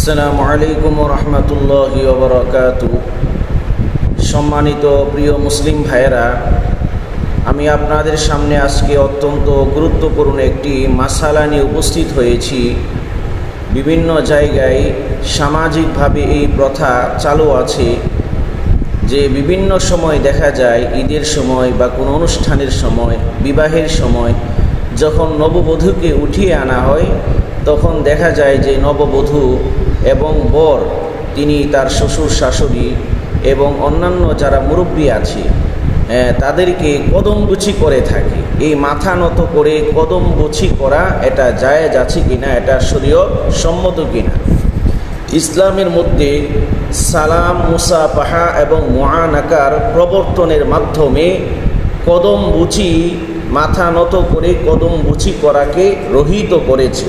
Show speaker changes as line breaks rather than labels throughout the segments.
আসসালামু আলাইকুম রহমতুল্লাহি ওয়া বারাকাতুহু। সম্মানিত প্রিয় মুসলিম ভাইয়েরা, আমি আপনাদের সামনে আজকে অত্যন্ত গুরুত্বপূর্ণ একটি মাসালা নিয়ে উপস্থিত হয়েছি। বিভিন্ন জায়গায় সামাজিকভাবে এই প্রথা চালু আছে যে বিভিন্ন সময় দেখা যায়, ঈদের সময় বা কোনো অনুষ্ঠানের সময়, বিবাহের সময় যখন নববধূকে উঠিয়ে আনা হয়, তখন দেখা যায় যে নববধূ এবং বর তিনি তার শ্বশুর শাশুড়ি এবং অন্যান্য যারা মুরব্বী আছে তাদেরকে কদমবুচি করে থাকে। এই মাথা নত করে কদমবুচি করা এটা জায়েজ আছে কিনা, এটা শরীয়ত সম্মত কিনা। ইসলামের মধ্যে সালাম, মুসাফাহা এবং মুআনাকার প্রবর্তনের মাধ্যমে কদমবুচি, মাথা নত করে কদমবুচি করাকে রহিত করেছে।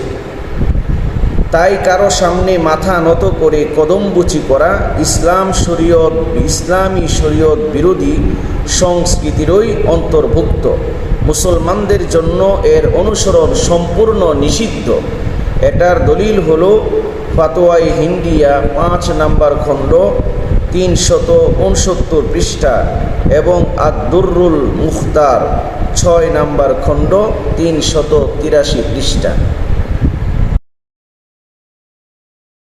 তাই কারো সামনে মাথা নত করে কদমবুচি করা ইসলামী শরীয়ত বিরোধী সংস্কৃতিরই অন্তর্ভুক্ত। মুসলমানদের জন্য এর অনুসরণ সম্পূর্ণ নিষিদ্ধ। এটার দলিল হলো ফাতোয়ায়ে হিন্দিয়া 5 নম্বর খণ্ড 369 পৃষ্ঠা এবং আদ-দুররুল মুখতার 6 নম্বর খণ্ড 383 পৃষ্ঠা।